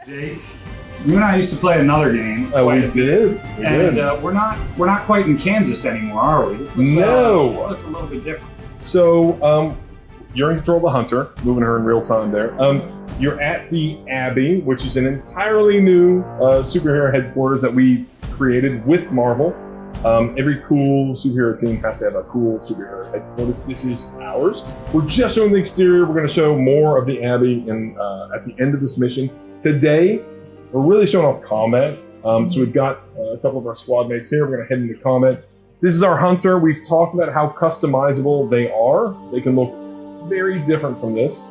Jake, you and I used to play another game. We did. We're not quite in Kansas anymore, are we? This looks, this looks a little bit different. So you're in control of the hunter, moving her in real time there. You're at the Abbey, which is an entirely new superhero headquarters that we created with Marvel. Every cool superhero team has to have a cool superhero headquarters. This is ours. We're just showing the exterior. We're going to show more of the Abbey at the end of this mission. Today, we're really showing off combat. So we've got a couple of our squad mates here. We're going to head into combat. This is our hunter. We've talked about how customizable they are. They can look very different from this.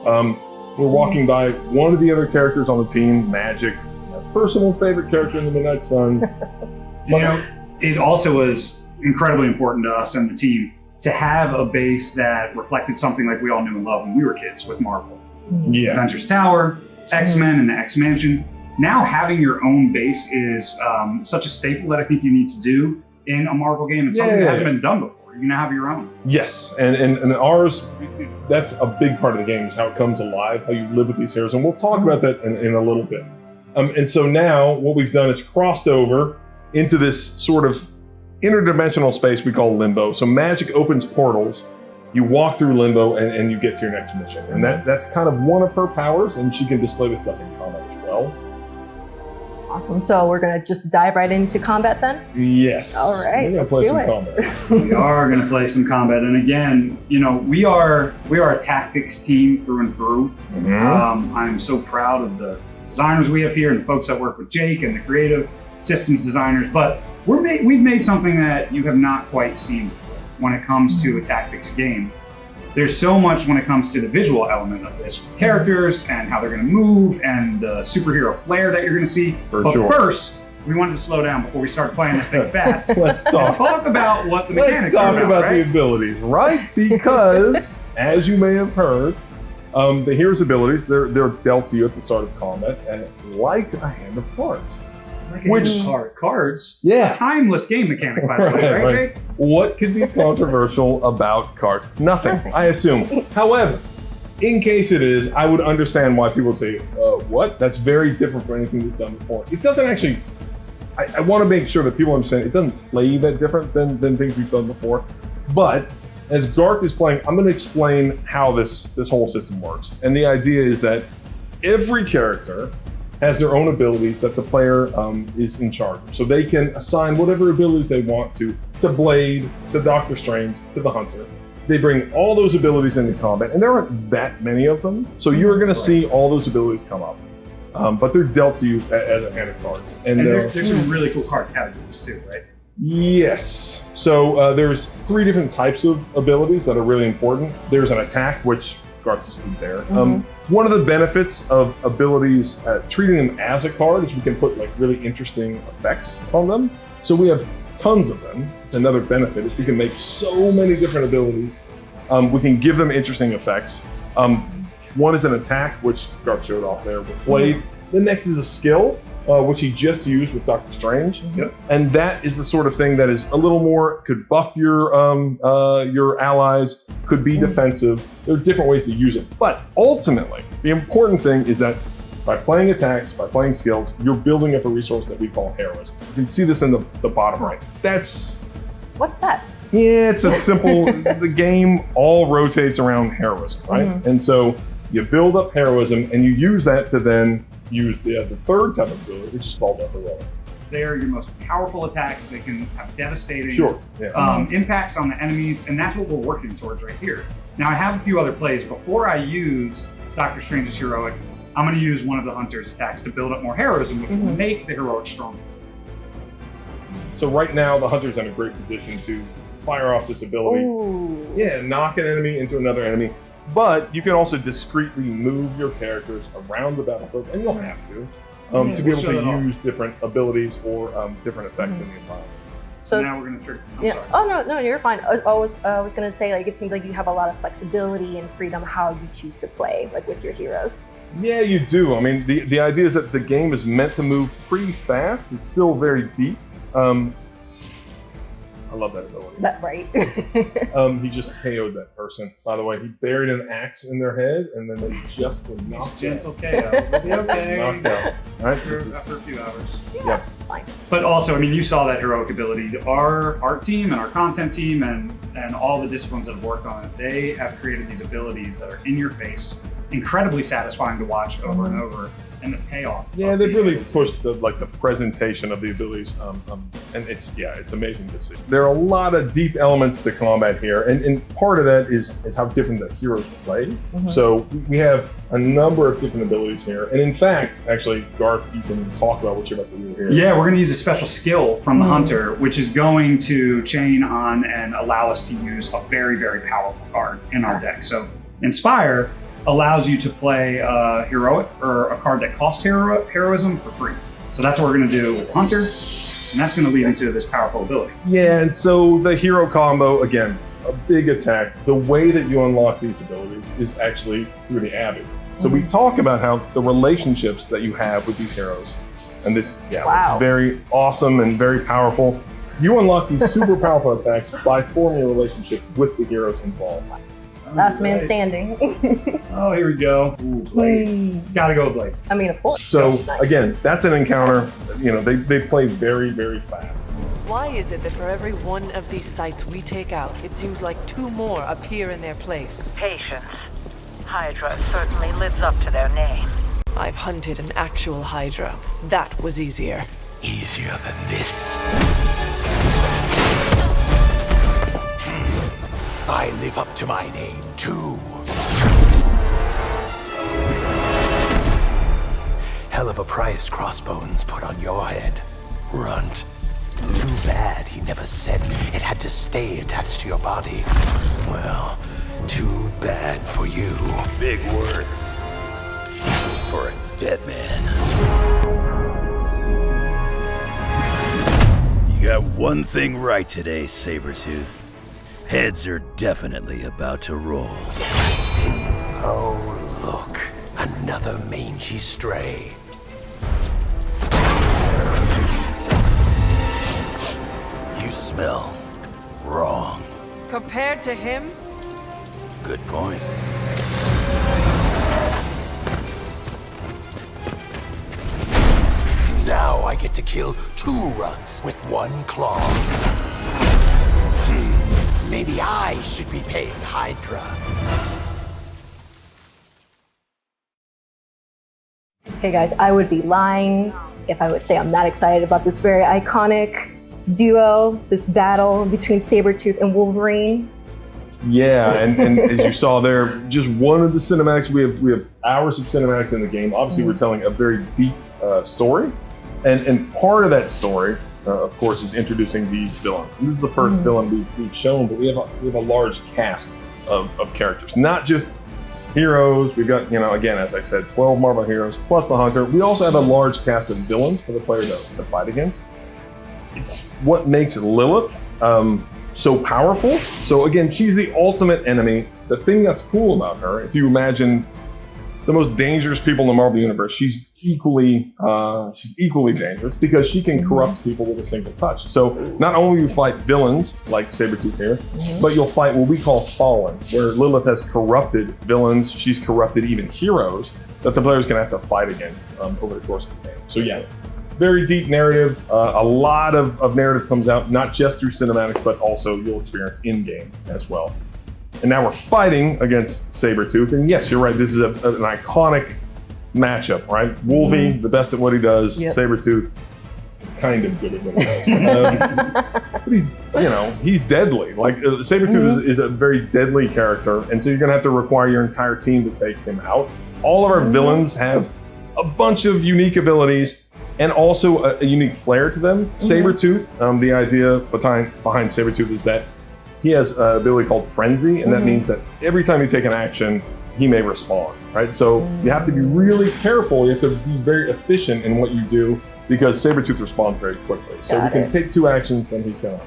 We're walking by one of the other characters on the team, Magik, my personal favorite character in the Midnight Suns. You know, it also was incredibly important to us and the team to have a base that reflected something like we all knew and loved when we were kids with Marvel. Yeah. Avengers Tower, X-Men, and the X-Mansion. Now having your own base is such a staple that I think you need to do in a Marvel game. It's something that hasn't been done before. You now have your own. Yes, and ours, that's a big part of the game, is how it comes alive, how you live with these heroes. And we'll talk about that in a little bit. And so now what we've done is crossed over into this sort of interdimensional space we call Limbo. So Magik opens portals, you walk through Limbo, and you get to your next mission. And that's kind of one of her powers, and she can display this stuff in combat as well. Awesome. So we're going to just dive right into combat then? Yes. All right, We're going to play some combat. We are going to play some combat. And again, you know, we are a tactics team through and through. I'm so proud of the designers we have here and the folks that work with Jake and the creative systems designers. But we've made something that you have not quite seen before when it comes to a tactics game. There's so much when it comes to the visual element of this, characters and how they're going to move and the superhero flair that you're going to see. But first, we wanted to slow down before we start playing this thing fast. Let's talk about what the mechanics are Let's talk about the abilities, right? Because, as you may have heard, the hero's abilities, they're dealt to you at the start of combat, and like a hand of cards. Cards? Yeah. A timeless game mechanic, by the way, right? What could be controversial about cards? Nothing, I assume. However, in case it is, I would understand why people would say, what? That's very different from anything we've done before. It doesn't actually, I want to make sure that people understand it doesn't play that different than things we've done before. But as Garth is playing, I'm going to explain how this whole system works. And the idea is that every character has their own abilities that the player is in charge of. So they can assign whatever abilities they want to Blade, to Doctor Strange, to the Hunter. They bring all those abilities into combat, and there aren't that many of them, so you're going to see all those abilities come up. But they're dealt to you as a hand of cards. And there's some really cool card categories too, right? Yes. So there's 3 different types of abilities that are really important. There's an attack, which Garth just did there. One of the benefits of abilities, treating them as a card, is we can put like really interesting effects on them. So we have tons of them. It's another benefit is we can make so many different abilities. We can give them interesting effects. One is an attack, which Garth showed off there with Blade. The next is a skill, which he just used with Doctor Strange. And that is the sort of thing that is a little more, could buff your allies, could be defensive. There are different ways to use it. But ultimately, the important thing is that by playing attacks, by playing skills, you're building up a resource that we call heroism. You can see this in the bottom right. What's that? Yeah, it's a simple, the game all rotates around heroism, right? And so you build up heroism and you use that to then use the third type of ability, which is called heroic. They are your most powerful attacks. They can have devastating impacts on the enemies, and that's what we're working towards right here. Now, I have a few other plays. Before I use Doctor Strange's heroic, I'm going to use one of the Hunter's attacks to build up more heroism, which will make the heroic stronger. So right now, the Hunter's in a great position to fire off this ability. Yeah, knock an enemy into another enemy. But you can also discreetly move your characters around the battlefield, and you'll have to be able to use different abilities or different effects in the environment. So now we're going to trigger. Sorry. Oh no, you're fine. I was going to say, like, it seems like you have a lot of flexibility and freedom how you choose to play, like with your heroes. Yeah, you do. I mean, the idea is that the game is meant to move pretty fast. It's still very deep. I love that ability. That right. He just KO'd that person. By the way, he buried an axe in their head, and then they just were knocked gentle KO. We'll be okay. Knocked out. Right? After a few hours. Yeah, it's fine. But also, I mean, you saw that heroic ability. Our art team and our content team and all the disciplines that have worked on it, they have created these abilities that are in your face, incredibly satisfying to watch over and over. And the payoff. Yeah, they've really pushed the presentation of the abilities, and it's amazing to see. There are a lot of deep elements to combat here, and part of that is how different the heroes play. So we have a number of different abilities here, and in fact, actually, Garth, you can talk about what you're about to do here. Yeah, we're going to use a special skill from the Hunter, which is going to chain on and allow us to use a very, very powerful card in our deck. So Inspire allows you to play heroic or a card that costs heroism for free. So that's what we're going to do with Hunter, and that's going to lead into this powerful ability. Yeah, and so the hero combo, again, a big attack. The way that you unlock these abilities is actually through the Abbey. So we talk about how the relationships that you have with these heroes, and this, it's very awesome and very powerful. You unlock these super powerful attacks by forming a relationship with the heroes involved. Last man standing. Oh, here we go. Ooh, Blade. Gotta go with Blade. I mean, of course. So again, that's an encounter. You know, they play very, very fast. Why is it that for every one of these sites we take out, it seems like 2 more appear in their place? Patience. Hydra certainly lives up to their name. I've hunted an actual Hydra. That was easier. Easier than this. I live up to my name, too. Hell of a price Crossbones put on your head, Runt. Too bad he never said it had to stay attached to your body. Well, too bad for you. Big words for a dead man. You got one thing right today, Sabretooth. Heads are definitely about to roll. Oh, look. Another mangy stray. You smell wrong. Compared to him? Good point. Now I get to kill 2 runts with 1 claw. Maybe I should be paying Hydra. Hey guys, I would be lying if I would say I'm not excited about this very iconic duo, this battle between Sabretooth and Wolverine. Yeah, and as you saw there, just one of the cinematics. We have hours of cinematics in the game. Obviously, we're telling a very deep story, and part of that story, of course, is introducing these villains. And this is the first villain we've shown, but we have a large cast of characters, not just heroes. We've got, again, as I said, 12 Marvel heroes plus the Hunter. We also have a large cast of villains for the player to fight against. It's what makes Lilith so powerful. So again, she's the ultimate enemy. The thing that's cool about her, if you imagine the most dangerous people in the Marvel Universe, she's equally dangerous because she can corrupt people with a single touch. So not only will you fight villains like Sabretooth here, but you'll fight what we call Fallen, where Lilith has corrupted villains. She's corrupted even heroes that the player's gonna have to fight against over the course of the game. So yeah, very deep narrative. A lot of narrative comes out, not just through cinematics, but also you'll experience in-game as well. And now we're fighting against Sabretooth. And yes, you're right, this is an iconic matchup, right? Wolvie, the best at what he does. Yep. Sabretooth, kind of good at what he does. But he's deadly. Like, Sabretooth is a very deadly character. And so you're gonna have to require your entire team to take him out. All of our villains have a bunch of unique abilities and also a unique flair to them. Sabretooth, the idea behind Sabretooth is that he has an ability called Frenzy, and that means that every time you take an action, he may respond, right? So you have to be really careful. You have to be very efficient in what you do because Sabretooth responds very quickly. So you can take 2 actions, then he's gonna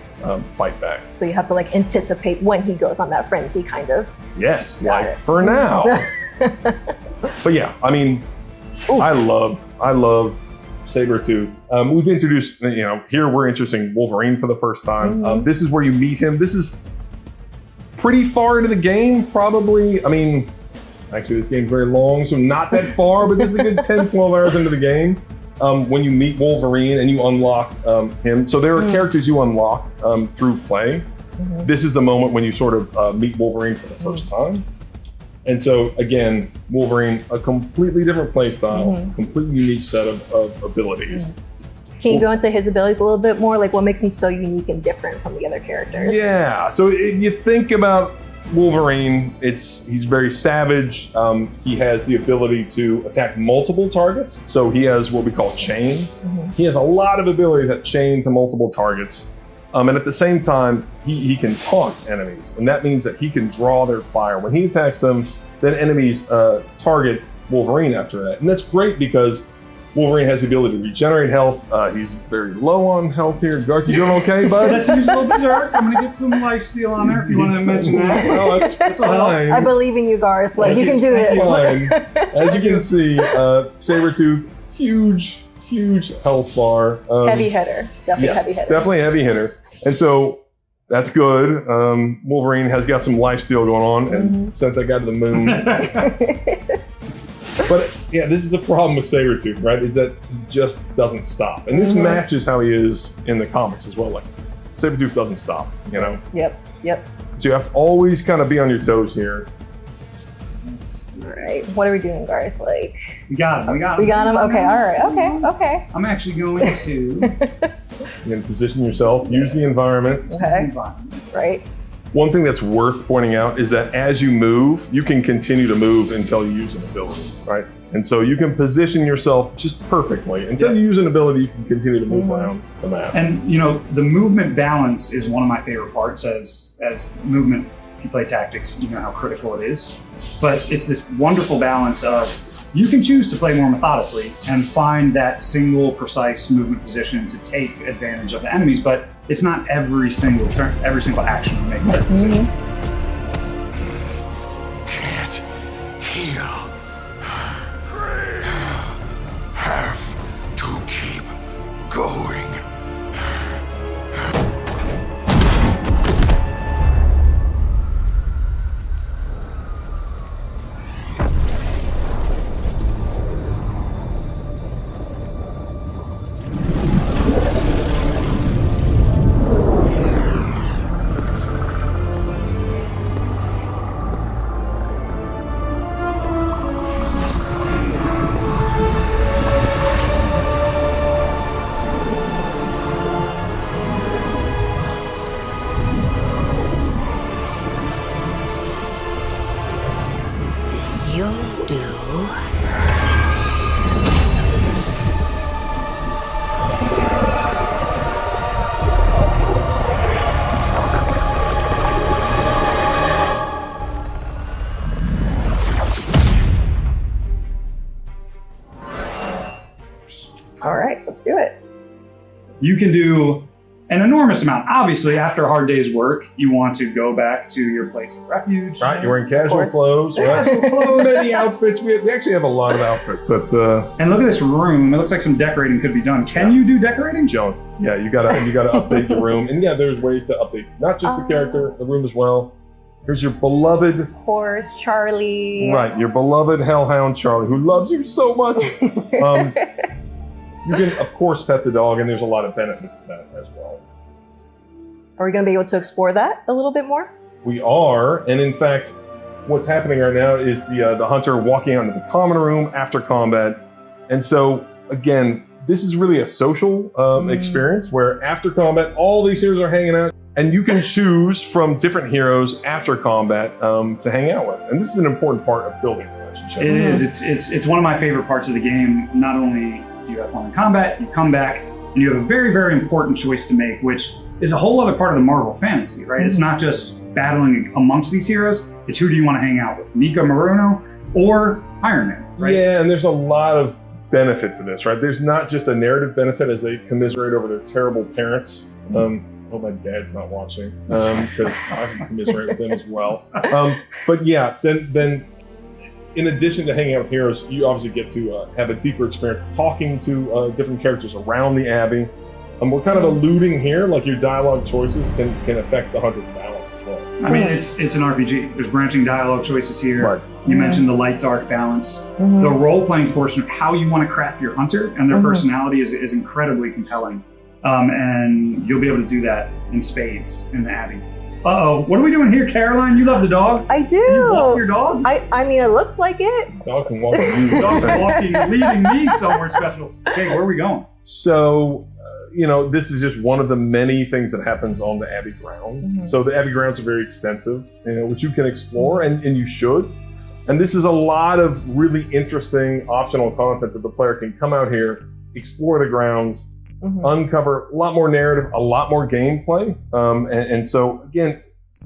fight back. So you have to anticipate when he goes on that frenzy, kind of. Yes, for now. But yeah, I mean, I love Sabretooth, we've introduced, here we're introducing Wolverine for the first time. This is where you meet him. This is pretty far into the game, probably. I mean, actually, this game's very long, so not that far, but this is a good 10, 12 hours into the game. When you meet Wolverine and you unlock him. So there are characters you unlock through play. This is the moment when you sort of meet Wolverine for the first time. And so again, Wolverine, a completely different play style, completely unique set of abilities. Can you go into his abilities a little bit more? Like what makes him so unique and different from the other characters? Yeah, so if you think about Wolverine, he's very savage. He has the ability to attack multiple targets. So he has what we call chain. He has a lot of ability that chain to multiple targets. And at the same time, he can taunt enemies. And that means that he can draw their fire. When he attacks them, then enemies target Wolverine after that. And that's great because Wolverine has the ability to regenerate health. He's very low on health here. Garth, you doing okay, bud? Let's use a little berserk. I'm gonna get some lifesteal on there if you want to mention that. No, that's fine. I believe in you, Garth. Like you can do this. Fine. As you can see, Sabretooth, huge health bar. Heavy hitter. Definitely heavy hitter. Definitely a heavy hitter. And so that's good. Wolverine has got some lifesteal going on and sent that guy to the moon. But yeah, this is the problem with Sabretooth, right? Is that he just doesn't stop. And this matches how he is in the comics as well. Like, Sabretooth doesn't stop, Yep. So you have to always kind of be on your toes here. All right. What are we doing, Garth? Like We got him. we got him? Okay, all right. Okay. I'm actually going to You can position yourself, use the environment. Okay. Right. One thing that's worth pointing out is that as you move, you can continue to move until you use an ability, right? And so you can position yourself just perfectly. Until you use an ability, you can continue to move around the map. And the movement balance is one of my favorite parts as movement. If you play tactics, you know how critical it is. But it's this wonderful balance of you can choose to play more methodically and find that single precise movement position to take advantage of the enemies, but it's not every single turn, every single action you make that decision. Can't heal. Have to keep going. All right, let's do it. You can do an enormous amount. Obviously, after a hard day's work, you want to go back to your place of refuge. Right, you're wearing casual clothes, right? Many outfits. We actually have a lot of outfits that. And look at this room. It looks like some decorating could be done. Can you do decorating? Joan, yeah, you gotta update the room, and yeah, there's ways to update not just the character, the room as well. Here's your beloved horse, Charlie. Right, your beloved hellhound Charlie, who loves you so much. You can, of course, pet the dog, and there's a lot of benefits to that as well. Are we going to be able to explore that a little bit more? We are, and in fact, what's happening right now is the hunter walking onto the common room after combat. And so, again, this is really a social experience where after combat, all these heroes are hanging out, and you can choose from different heroes after combat to hang out with. And this is an important part of building a relationship. It is. It's one of my favorite parts of the game. Not only do you have fun in combat, you come back, and you have a very, very important choice to make, which is a whole other part of the Marvel fantasy, right? It's not just battling amongst these heroes, it's who do you want to hang out with, Nico Minoru or Iron Man, right? Yeah, and there's a lot of benefit to this, right? There's not just a narrative benefit as they commiserate over their terrible parents. Hope my dad's not watching, because I can commiserate with them as well. But yeah, then in addition to hanging out with heroes, you obviously get to have a deeper experience talking to different characters around the Abbey. We're kind of alluding here, like your dialogue choices can affect the hunter's balance as well. I mean, it's an RPG. There's branching dialogue choices here. Right. You mentioned the light-dark balance. The role-playing portion of how you want to craft your hunter and their personality is incredibly compelling. And you'll be able to do that in spades in the Abbey. Uh-oh, what are we doing here, Caroline? You love the dog? I do. You walk your dog? I mean, it looks like it. Dog can walk with you. Dog's walking, leading me somewhere special. Okay, where are we going? So, this is just one of the many things that happens on the Abbey grounds. So the Abbey grounds are very extensive, which you can explore, and you should. And this is a lot of really interesting optional content that the player can come out here, explore the grounds, uncover a lot more narrative, a lot more gameplay. And so, again,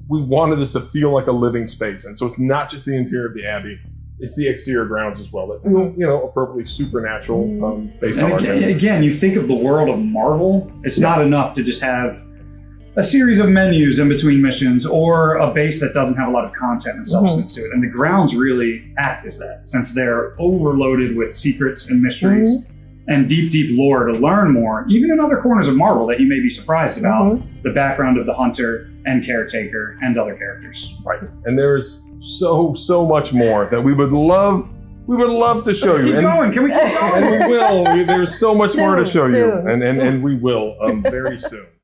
we wanted this to feel like a living space. And so it's not just the interior of the Abbey, it's the exterior grounds as well that feel, appropriately supernatural based on our again, you think of the world of Marvel, it's not enough to just have a series of menus in between missions or a base that doesn't have a lot of content and substance to it. And the grounds really act as that, since they're overloaded with secrets and mysteries and deep, deep lore to learn more, even in other corners of Marvel that you may be surprised about, the background of the Hunter and Caretaker and other characters. Right. And there's so much more that we would love to show you. Keep going. Can we keep going? And we will. There's so much more to show you. Soon. And we will very soon.